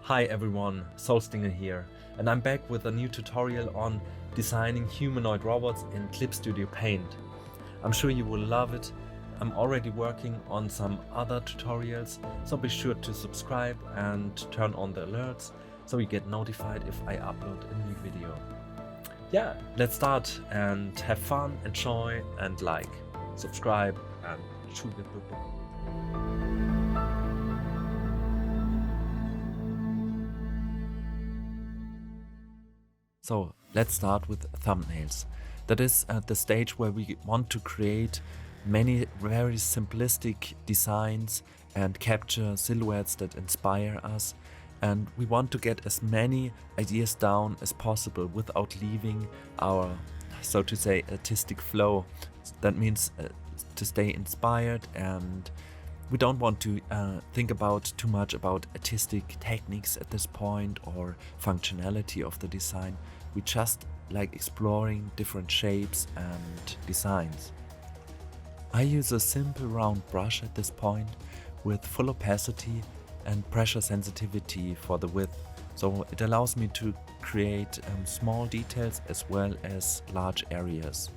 Hi everyone, Soulstinger here, and I'm back with a new tutorial on designing humanoid robots in Clip Studio Paint. I'm sure you will love it. I'm already working on some other tutorials, so be sure to subscribe and turn on the alerts so you get notified if I upload a new video. Yeah, let's start and have fun, enjoy and like, subscribe and shoot it. So let's start with thumbnails. That is at the stage where we want to create many very simplistic designs and capture silhouettes that inspire us. And we want to get as many ideas down as possible without leaving our, so to say, artistic flow. That means to stay inspired, and we don't want to think about too much about artistic techniques at this point or functionality of the design. We just like exploring different shapes and designs. I use a simple round brush at this point with full opacity and pressure sensitivity for the width, so it allows me to create small details as well as large areas.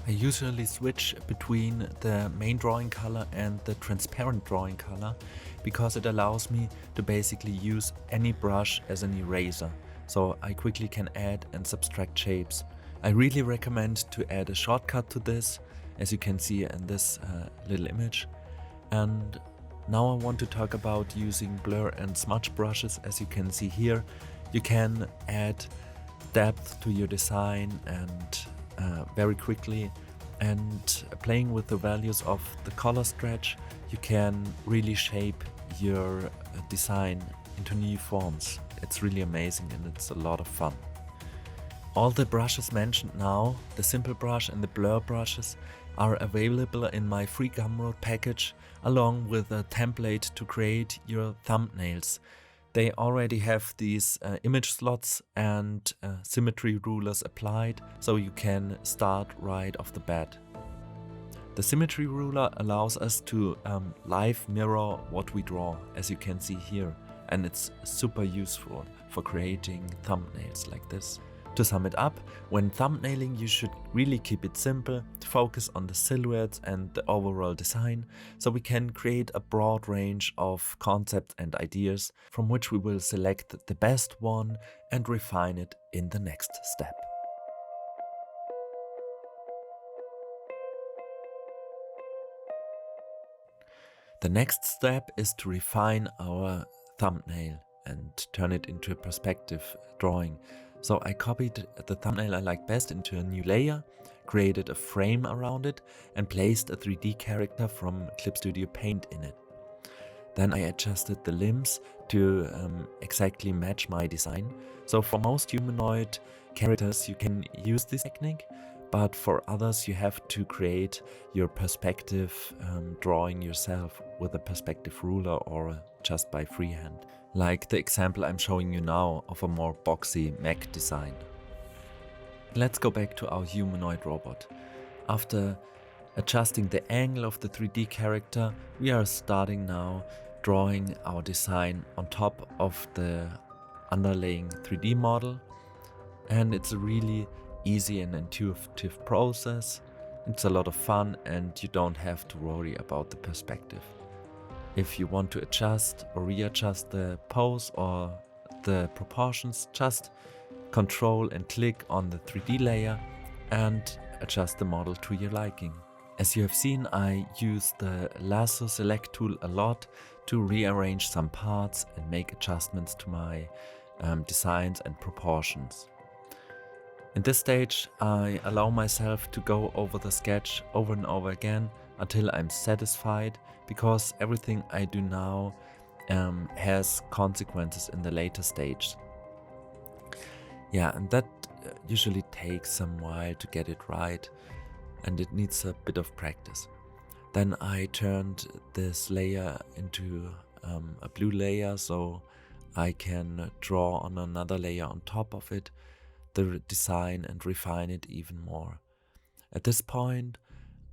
I usually switch between the main drawing color and the transparent drawing color because it allows me to basically use any brush as an eraser, so I quickly can add and subtract shapes. I really recommend to add a shortcut to this, as you can see in this little image. And now I want to talk about using blur and smudge brushes. As you can see here, you can add depth to your design and very quickly, and playing with the values of the color stretch, you can really shape your design into new forms. It's really amazing and it's a lot of fun. All the brushes mentioned now, the simple brush and the blur brushes, are available in my free gumroad package along with a template to create your thumbnails. They already have these image slots and symmetry rulers applied, so you can start right off the bat. The symmetry ruler allows us to live mirror what we draw, as you can see here, and it's super useful for creating thumbnails like this. To sum it up, when thumbnailing you should really keep it simple, to focus on the silhouettes and the overall design, so we can create a broad range of concepts and ideas from which we will select the best one and refine it in the next step. The next step is to refine our thumbnail and turn it into a perspective drawing. So I copied the thumbnail I like best into a new layer, created a frame around it and placed a 3D character from Clip Studio Paint in it. Then I adjusted the limbs to exactly match my design. So for most humanoid characters you can use this technique, but for others you have to create your perspective drawing yourself with a perspective ruler or just by freehand, like the example I'm showing you now of a more boxy mech design. Let's go back to our humanoid robot. After adjusting the angle of the 3D character, we are starting now drawing our design on top of the underlying 3D model, and it's a really easy and intuitive process. It's a lot of fun and you don't have to worry about the perspective. If you want to adjust or readjust the pose or the proportions, just control and click on the 3D layer and adjust the model to your liking. As you have seen, I use the lasso select tool a lot to rearrange some parts and make adjustments to my designs and proportions. In this stage, I allow myself to go over the sketch over and over again until I'm satisfied, because everything I do now has consequences in the later stage. Yeah, and that usually takes some while to get it right, and it needs a bit of practice. Then I turned this layer into a blue layer, so I can draw on another layer on top of it, the design, and refine it even more. At this point,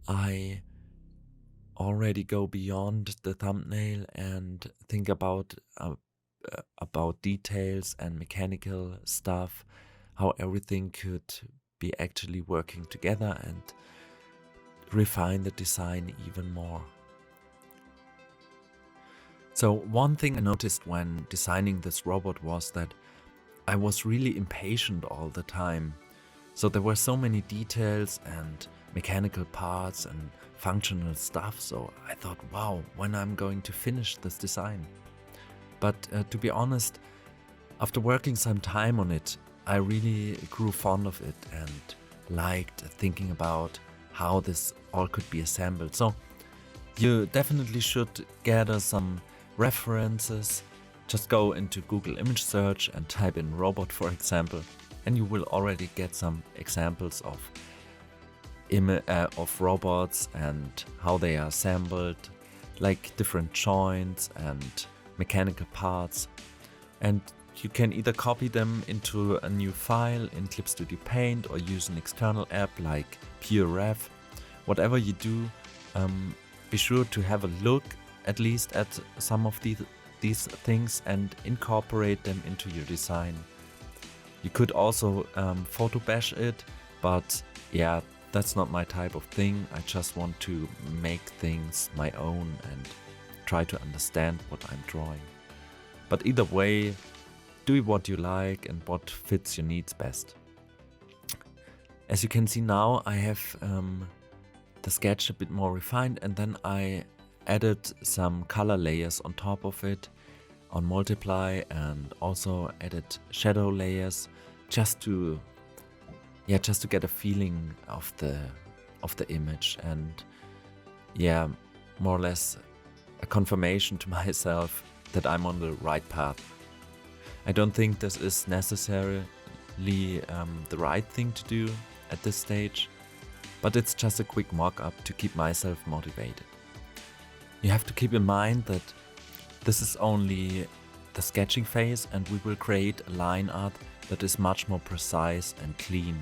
I already go beyond the thumbnail and think about a about details and mechanical stuff, how everything could be actually working together and refine the design even more. So one thing I noticed when designing this robot was that I was really impatient all the time. So there were so many details and mechanical parts and functional stuff, so I thought, wow, when I'm going to finish this design. But to be honest, after working some time on it, I really grew fond of it and liked thinking about how this all could be assembled. So you definitely should gather some references. Just go into Google image search and type in robot, for example, and you will already get some examples of robots and how they are assembled, like different joints and mechanical parts. And you can either copy them into a new file in Clip Studio Paint or use an external app like PureRef. Whatever you do, be sure to have a look at least at some of these things and incorporate them into your design. You could also photo bash it, but yeah, that's not my type of thing. I just want to make things my own and try to understand what I'm drawing. But either way, do what you like and what fits your needs best. As you can see now, I have the sketch a bit more refined, and then I added some color layers on top of it on multiply, and also added shadow layers just to get a feeling of the image, and yeah, more or less a confirmation to myself that I'm on the right path. I don't think this is necessarily the right thing to do at this stage, but it's just a quick mock-up to keep myself motivated. You have to keep in mind that this is only the sketching phase, and we will create a line art that is much more precise and clean.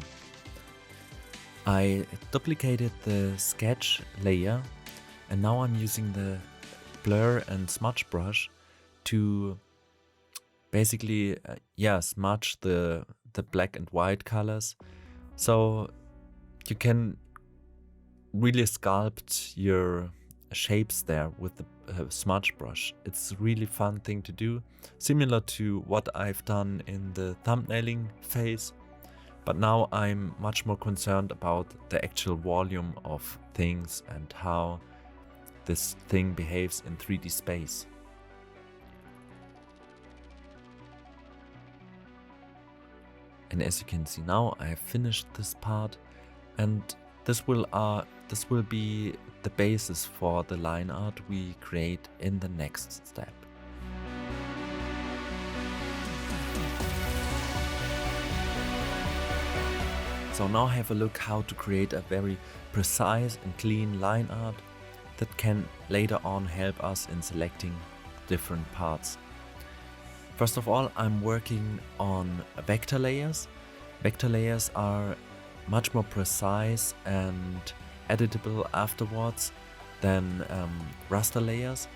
I duplicated the sketch layer, and now I'm using the blur and smudge brush to basically smudge the black and white colors, so you can really sculpt your shapes there with the smudge brush. It's a really fun thing to do, similar to what I've done in the thumbnailing phase, but now I'm much more concerned about the actual volume of things and how this thing behaves in 3D space. And as you can see now, I have finished this part, and this will be the basis for the line art we create in the next step. So now have a look how to create a very precise and clean line art that can later on help us in selecting different parts. First of all, I'm working on vector layers. Vector layers are much more precise and editable afterwards than raster layers,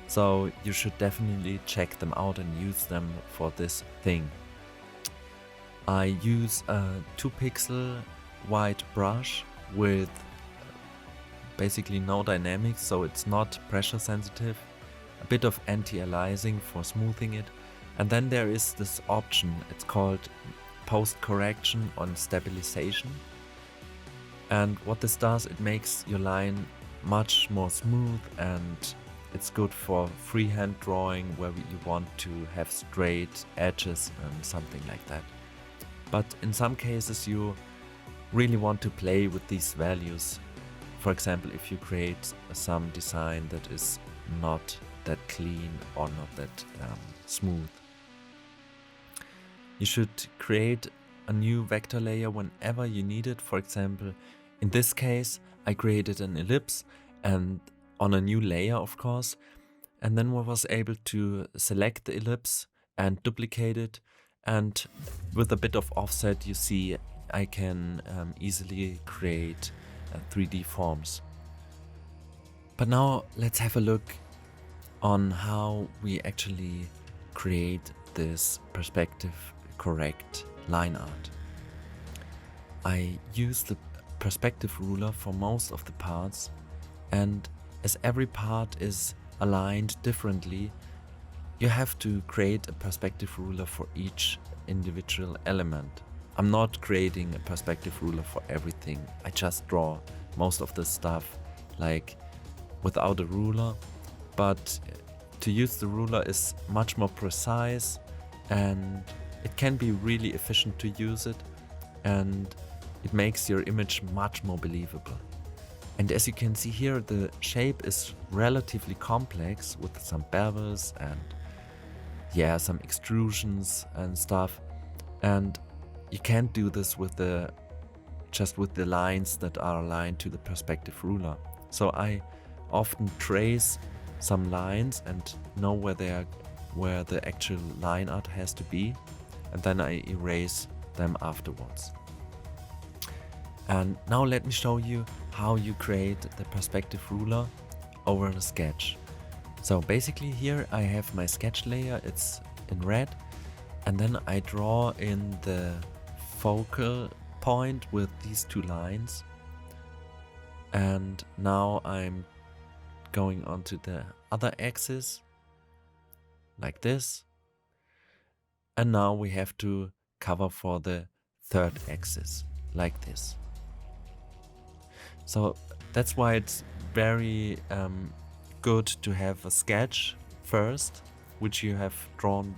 so you should definitely check them out and use them for this thing. I use a 2-pixel white brush with basically no dynamics, so it's not pressure sensitive, a bit of anti-aliasing for smoothing it, and then there is this option, it's called post-correction on stabilization. And what this does, it makes your line much more smooth, and it's good for freehand drawing where you want to have straight edges and something like that. But in some cases you really want to play with these values. For example, if you create some design that is not that clean or not that smooth. You should create a new vector layer whenever you need it. For example, in this case, I created an ellipse and on a new layer, of course, and then I was able to select the ellipse and duplicate it, and with a bit of offset, you see I can easily create 3D forms. But now let's have a look on how we actually create this perspective correct line art. I use the perspective ruler for most of the parts, and as every part is aligned differently, you have to create a perspective ruler for each individual element. I'm not creating a perspective ruler for everything. I just draw most of the stuff like without a ruler, but to use the ruler is much more precise and it can be really efficient to use it, and it makes your image much more believable. And as you can see here, the shape is relatively complex with some bevels and some extrusions and stuff. And you can't do this with just with the lines that are aligned to the perspective ruler. So I often trace some lines and know where the actual line art has to be, and then I erase them afterwards. And now let me show you how you create the perspective ruler over a sketch. So basically here I have my sketch layer, it's in red, and then I draw in the focal point with these two lines. And now I'm going onto the other axis, like this. And now we have to cover for the third axis, like this. So that's why it's very good to have a sketch first, which you have drawn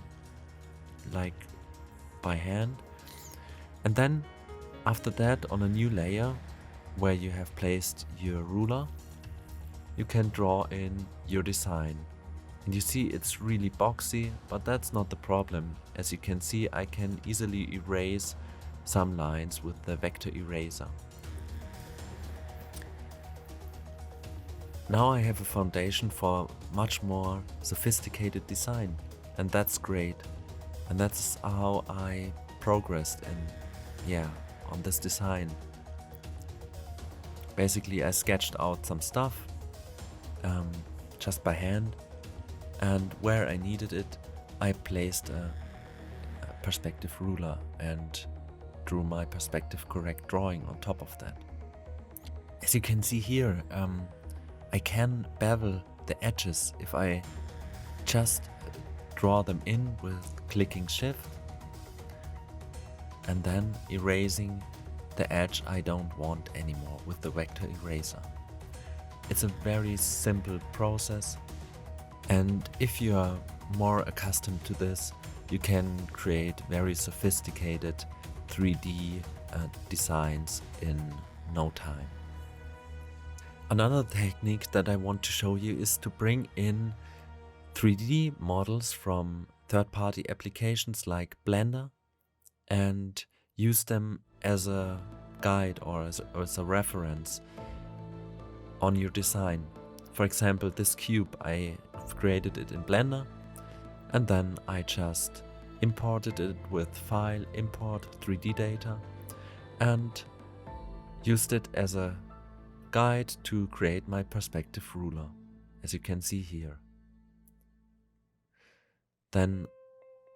like by hand. And then after that, on a new layer where you have placed your ruler, you can draw in your design. And you see it's really boxy, but that's not the problem. As you can see, I can easily erase some lines with the vector eraser. Now I have a foundation for much more sophisticated design, and that's great. And that's how I progressed on this design. Basically I sketched out some stuff just by hand, and where I needed it I placed a perspective ruler and drew my perspective correct drawing on top of that. As you can see here, I can bevel the edges if I just draw them in with clicking shift and then erasing the edge I don't want anymore with the vector eraser. It's a very simple process, and if you are more accustomed to this, you can create very sophisticated 3D designs in no time. Another technique that I want to show you is to bring in 3D models from third-party applications like Blender and use them as a guide or as a reference on your design. For example, this cube, I created it in Blender, and then I just imported it with file import 3D data and used it as a guide to create my perspective ruler, as you can see here. Then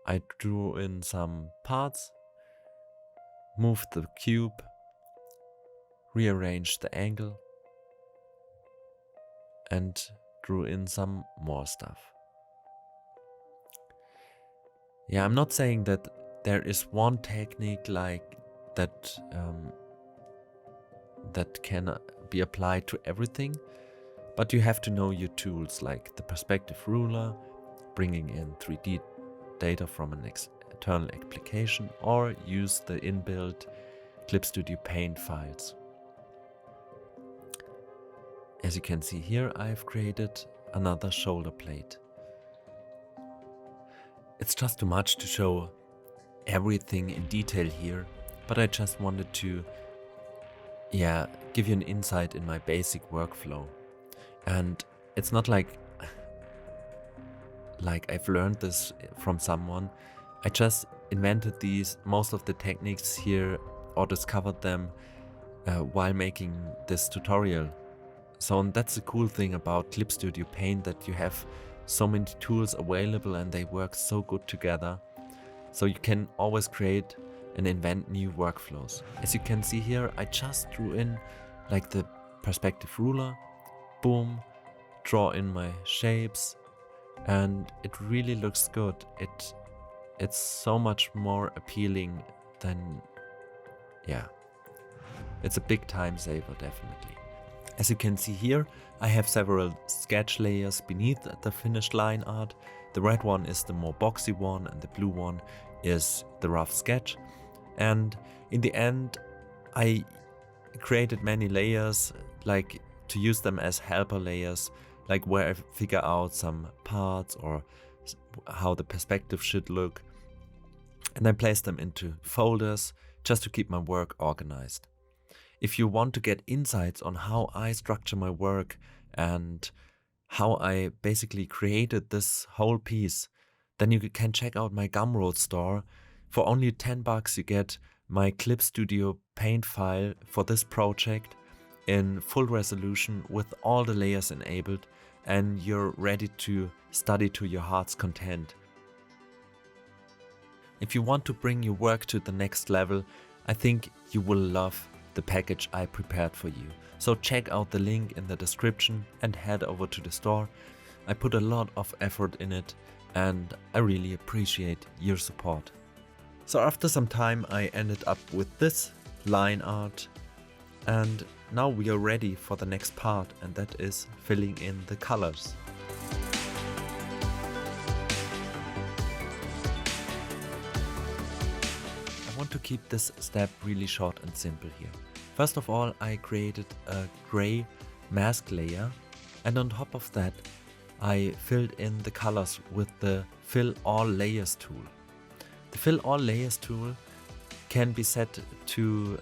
I drew in some parts, moved the cube, rearranged the angle, and drew in some more stuff. Yeah, I'm not saying that there is one technique like that that can be applied to everything, but you have to know your tools like the perspective ruler, bringing in 3D data from an external application, or use the inbuilt Clip Studio Paint files. As you can see here, I've created another shoulder plate. It's just too much to show everything in detail here, but I just wanted to give you an insight in my basic workflow. And it's not like I've learned this from someone. I just invented most of the techniques here, or discovered them while making this tutorial. So that's the cool thing about Clip Studio Paint, that you have so many tools available and they work so good together. So you can always create and invent new workflows. As you can see here, I just drew in like the perspective ruler, boom, draw in my shapes, and it really looks good. It's so much more appealing than, yeah, it's a big time saver, definitely. As you can see here, I have several sketch layers beneath the finished line art. The red one is the more boxy one and the blue one is the rough sketch. And in the end, I created many layers, like to use them as helper layers, like where I figure out some parts or how the perspective should look. And I place them into folders just to keep my work organized. If you want to get insights on how I structure my work and how I basically created this whole piece, then you can check out my Gumroad store. For only $10 you get my Clip Studio paint file for this project in full resolution with all the layers enabled, and you're ready to study to your heart's content. If you want to bring your work to the next level, I think you will love the package I prepared for you. So check out the link in the description and head over to the store. I put a lot of effort in it and I really appreciate your support. So after some time I ended up with this line art, and now we are ready for the next part, and that is filling in the colors. I want to keep this step really short and simple here. First of all, I created a gray mask layer, and on top of that I filled in the colors with the Fill All Layers tool. The Fill All Layers tool can be set to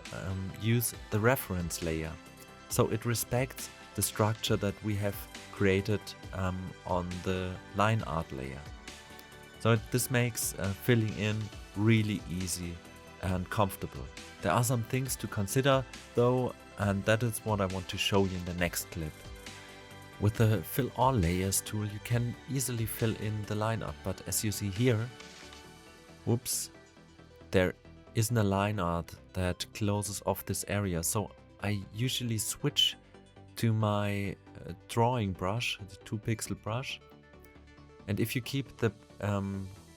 use the reference layer, so it respects the structure that we have created on the line art layer. So this makes filling in really easy and comfortable. There are some things to consider though, and that is what I want to show you in the next clip. With the Fill All Layers tool you can easily fill in the line art, but as you see here, whoops, there isn't a line art that closes off this area, so I usually switch to my drawing brush, the 2-pixel brush, and if you keep the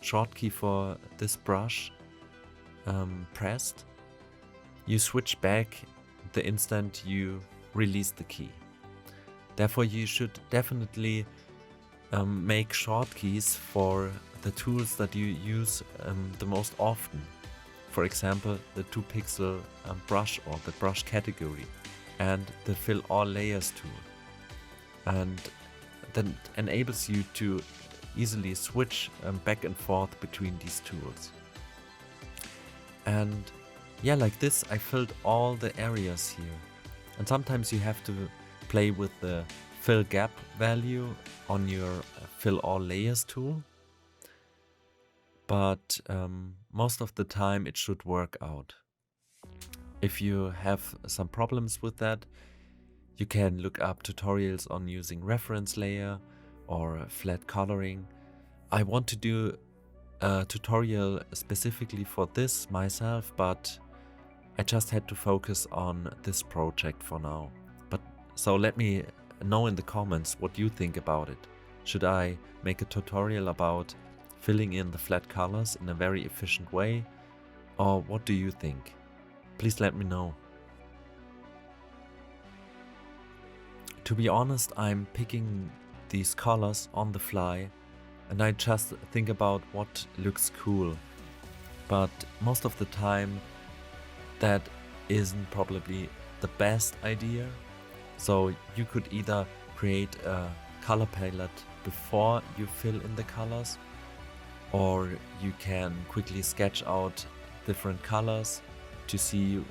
short key for this brush pressed, you switch back the instant you release the key. Therefore you should definitely make shortkeys for the tools that you use the most often. For example, the 2-pixel brush or the brush category and the Fill All Layers tool. And that enables you to easily switch back and forth between these tools. And yeah, like this I filled all the areas here. And sometimes you have to play with the fill gap value on your Fill All Layers tool, but most of the time it should work out. If you have some problems with that, you can look up tutorials on using reference layer or flat coloring. I want to do a tutorial specifically for this myself, but I just had to focus on this project for now. So let me know in the comments what you think about it. Should I make a tutorial about filling in the flat colors in a very efficient way, or what do you think? Please let me know. To be honest, I'm picking these colors on the fly and I just think about what looks cool, but most of the time that isn't probably the best idea. So you could either create a color palette before you fill in the colors, or you can quickly sketch out different colors to see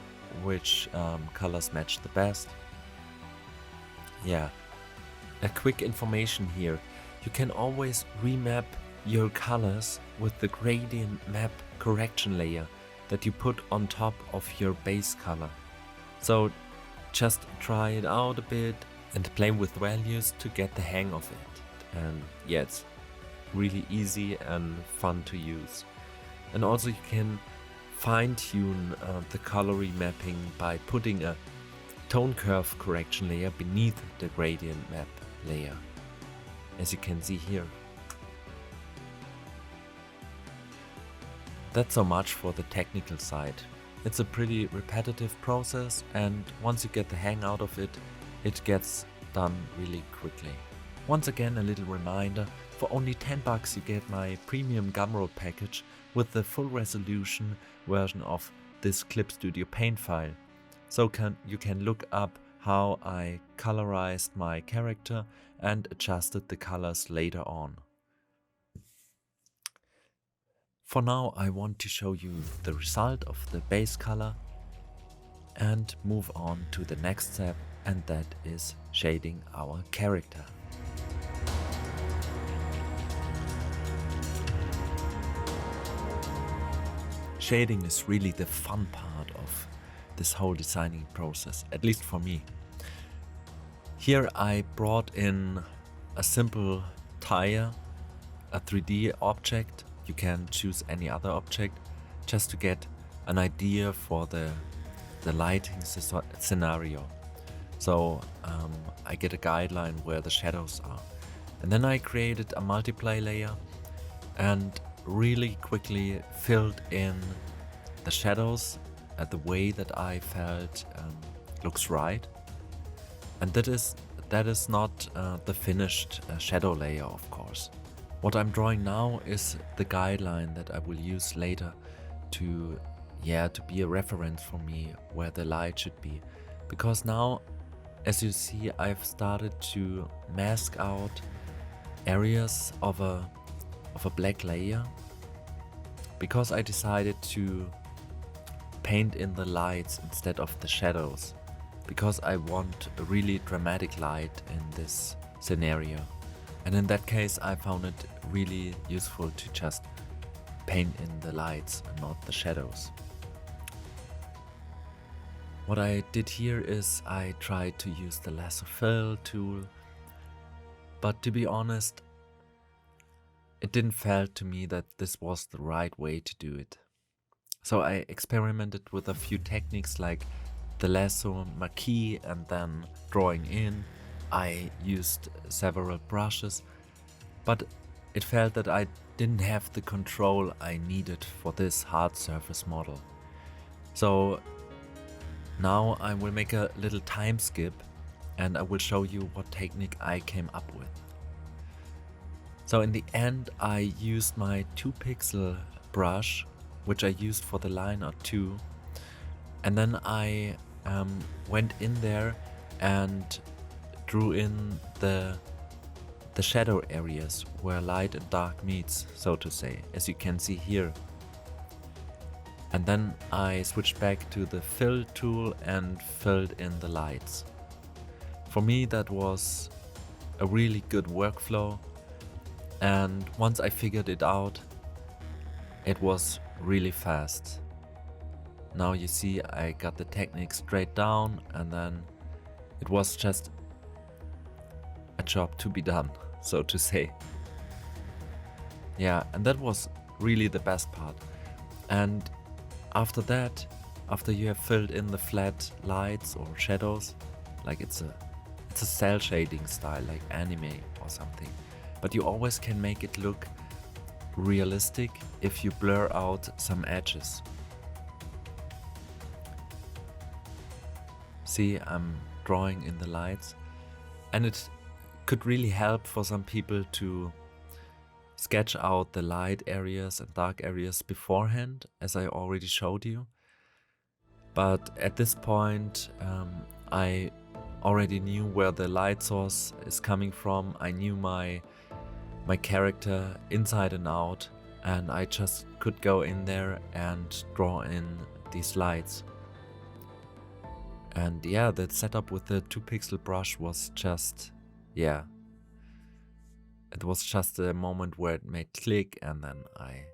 which colors match the best. Yeah, a quick information here. You can always remap your colors with the gradient map correction layer that you put on top of your base color. So just try it out a bit and play with values to get the hang of it. And yeah, it's really easy and fun to use. And also you can fine-tune the coloring mapping by putting a tone curve correction layer beneath the gradient map layer, as you can see here. That's so much for the technical side. It's a pretty repetitive process, and once you get the hang out of it, it gets done really quickly. Once again, a little reminder, for only $10 you get my premium gumroad package with the full resolution version of this Clip Studio Paint file. So you can look up how I colorized my character and adjusted the colors later on. For now, I want to show you the result of the base color and move on to the next step, and that is shading our character. Shading is really the fun part of this whole designing process, at least for me. Here I brought in a simple tire, a 3D object. You can choose any other object just to get an idea for the lighting scenario. So I get a guideline where the shadows are. And then I created a multiply layer and really quickly filled in the shadows at the way that I felt looks right. And that is not the finished shadow layer, of course. What I'm drawing now is the guideline that I will use later to be a reference for me where the light should be. Because now, as you see, I've started to mask out areas of a black layer, because I decided to paint in the lights instead of the shadows, because I want a really dramatic light in this scenario. And in that case, I found it really useful to just paint in the lights and not the shadows. What I did here is I tried to use the lasso fill tool, but to be honest, it didn't feel to me that this was the right way to do it. So I experimented with a few techniques like the lasso marquee and then drawing in. I used several brushes, but it felt that I didn't have the control I needed for this hard surface model. So now I will make a little time skip and I will show you what technique I came up with. So in the end, I used my 2-pixel brush, which I used for the liner too, and then I went in there and drew in the shadow areas where light and dark meets, so to say, as you can see here. And then I switched back to the fill tool and filled in the lights. For me, that was a really good workflow, and once I figured it out, it was really fast. Now you see I got the technique straight down, and then it was just a job to be done, so to say. Yeah, and that was really the best part. And after that, after you have filled in the flat lights or shadows, like it's a cell shading style, like anime or something, but you always can make it look realistic if you blur out some edges. See, I'm drawing in the lights, and it could really help for some people to sketch out the light areas and dark areas beforehand, as I already showed you. But at this point, I already knew where the light source is coming from. I knew my character inside and out, and I just could go in there and draw in these lights. And yeah, that setup with the 2-pixel brush was just, yeah, it was just a moment where it made click, and then I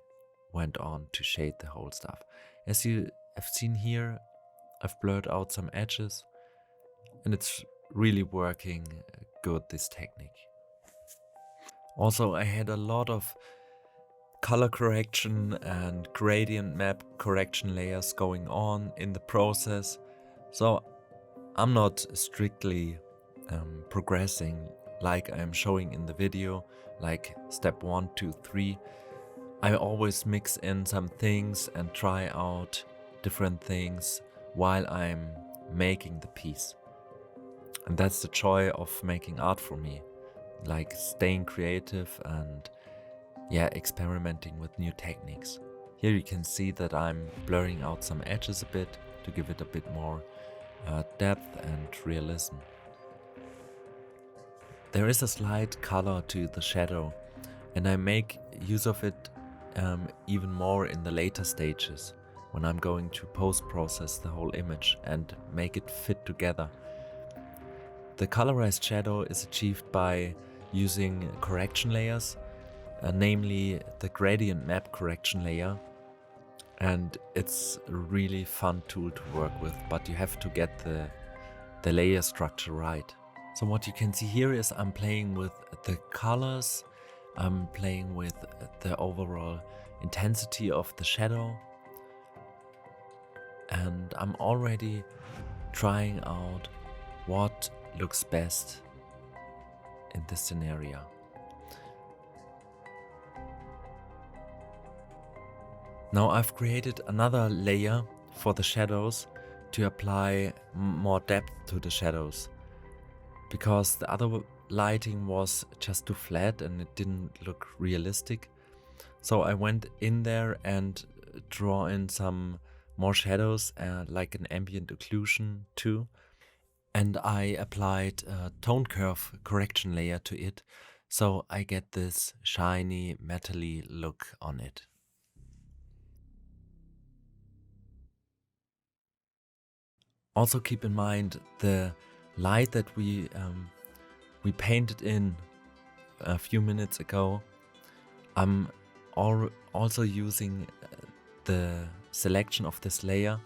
went on to shade the whole stuff. As you have seen here, I've blurred out some edges, and it's really working good, this technique. Also, I had a lot of color correction and gradient map correction layers going on in the process. So I'm not strictly progressing like I'm showing in the video, like step 1, 2, 3. I always mix in some things and try out different things while I'm making the piece. And that's the joy of making art for me, like staying creative and experimenting with new techniques. Here you can see that I'm blurring out some edges a bit to give it a bit more depth and realism. There is a slight color to the shadow, and I make use of it even more in the later stages when I'm going to post-process the whole image and make it fit together. The colorized shadow is achieved by using correction layers, namely the gradient map correction layer, and it's a really fun tool to work with, but you have to get the layer structure right. So what you can see here is I'm playing with the colors, I'm playing with the overall intensity of the shadow, and I'm already trying out what looks best in this scenario. Now I've created another layer for the shadows to apply more depth to the shadows, because the other lighting was just too flat and it didn't look realistic. So I went in there and draw in some more shadows, like an ambient occlusion too. And I applied a tone curve correction layer to it, so I get this shiny, metally look on it. Also keep in mind the light that we painted in a few minutes ago. I'm also using the selection of this layer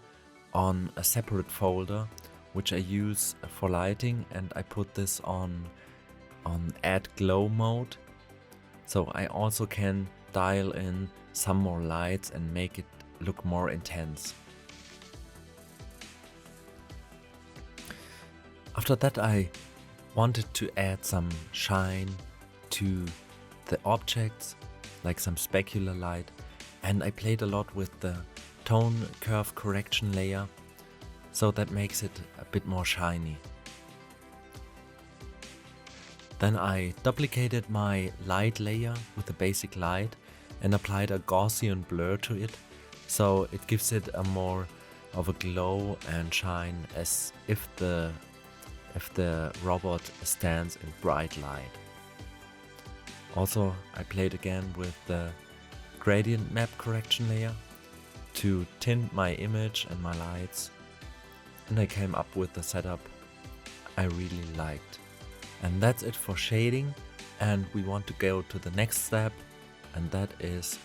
on a separate folder, which I use for lighting, and I put this on add glow mode. So I also can dial in some more lights and make it look more intense. After that, I wanted to add some shine to the objects, like some specular light, and I played a lot with the tone curve correction layer, so that makes it a bit more shiny. Then I duplicated my light layer with a basic light and applied a Gaussian blur to it, so it gives it a more of a glow and shine, as if the robot stands in bright light. Also, I played again with the gradient map correction layer to tint my image and my lights, and I came up with the setup I really liked. And that's it for shading, and we want to go to the next step, and that is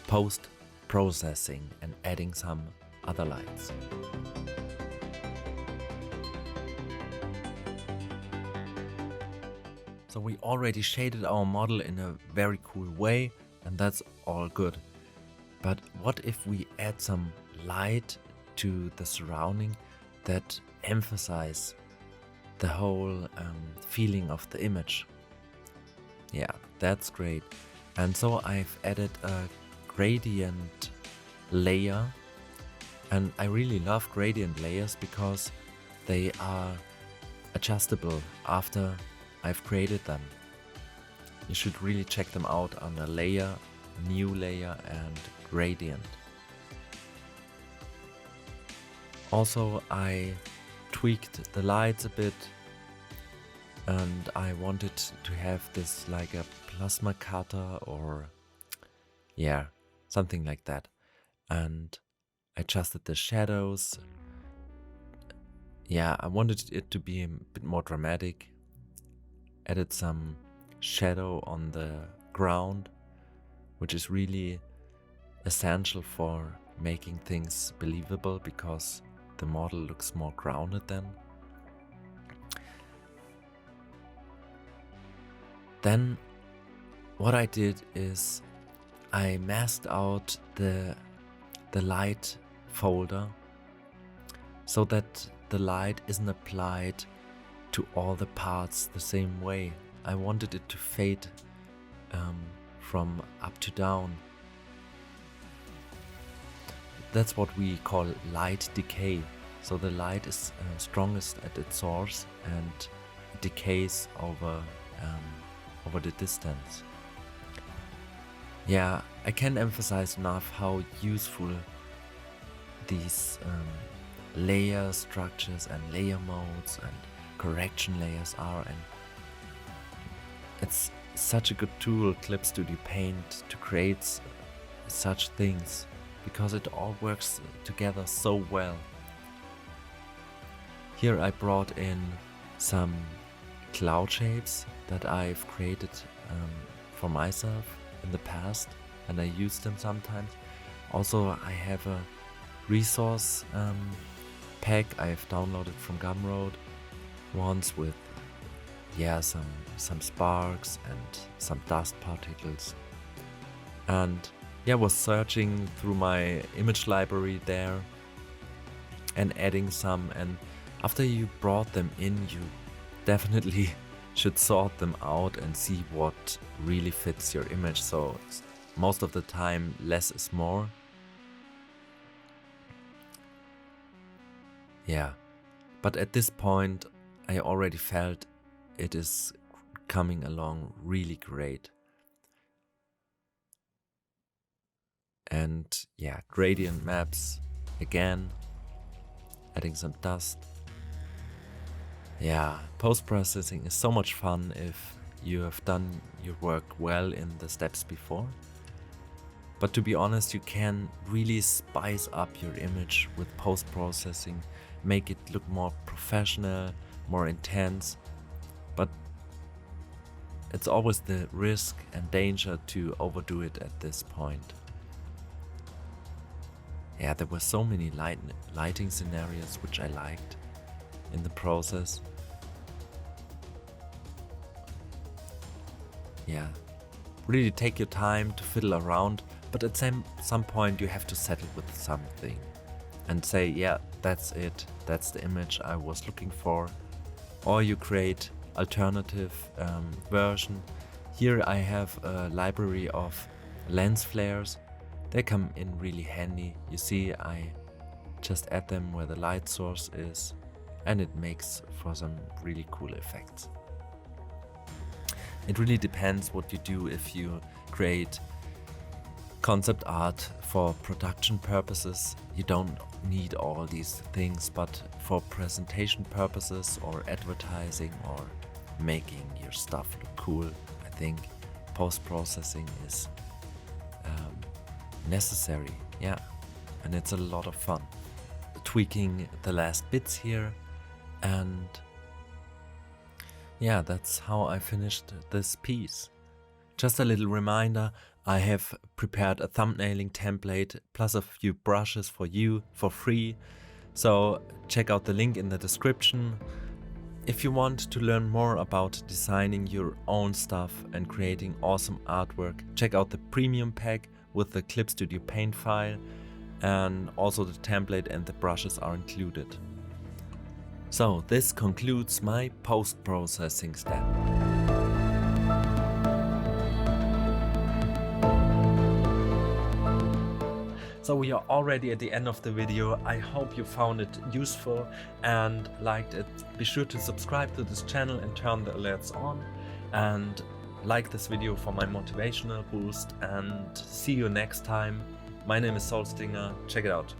post-processing and adding some other lights. So we already shaded our model in a very cool way, and that's all good. But what if we add some light to the surrounding that emphasize the whole feeling of the image? Yeah, that's great. And so I've added a gradient layer, and I really love gradient layers because they are adjustable after I've created them. You should really check them out under layer, new layer, and gradient. Also, I tweaked the lights a bit, and I wanted to have this like a plasma cutter, or something like that. And I adjusted the shadows. I wanted it to be a bit more dramatic. Added some shadow on the ground, which is really essential for making things believable, because the model looks more grounded then. Then what I did is I masked out the light folder so that the light isn't applied to all the parts the same way. I wanted it to fade from up to down. That's what we call light decay. So the light is strongest at its source and it decays over the distance. Yeah, I can't emphasize enough how useful these layer structures and layer modes and correction layers are, and it's such a good tool, Clip Studio Paint, to create such things, because it all works together so well. Here I brought in some cloud shapes that I've created for myself in the past, and I use them sometimes. Also, I have a resource pack I've downloaded from Gumroad, ones with some sparks and some dust particles. And was searching through my image library there and adding some, and after you brought them in, you definitely should sort them out and see what really fits your image. So most of the time less is more. Yeah, but at this point I already felt it is coming along really great. And yeah, gradient maps again, adding some dust. Yeah, post-processing is so much fun if you have done your work well in the steps before. But to be honest, you can really spice up your image with post-processing, make it look more professional, more intense. But it's always the risk and danger to overdo it at this point. Yeah, there were so many lighting scenarios which I liked in the process. Yeah, really take your time to fiddle around, but at some point you have to settle with something and say, yeah, that's it, that's the image I was looking for. Or you create alternative version. Here I have a library of lens flares. They come in really handy. You see, I just add them where the light source is, and it makes for some really cool effects. It really depends what you do. If you create concept art for production purposes, you don't need all these things, but for presentation purposes or advertising or making your stuff look cool, I think post-processing is necessary. Yeah, and it's a lot of fun. Tweaking the last bits here, and yeah, that's how I finished this piece. Just a little reminder, I have prepared a thumbnailing template plus a few brushes for you for free, so check out the link in the description. If you want to learn more about designing your own stuff and creating awesome artwork, check out the premium pack with the Clip Studio Paint file, and also the template and the brushes are included. So this concludes my post-processing step. So we are already at the end of the video. I hope you found it useful and liked it. Be sure to subscribe to this channel and turn the alerts on, and like this video for my motivational boost, and see you next time. My name is Solstinger. Check it out.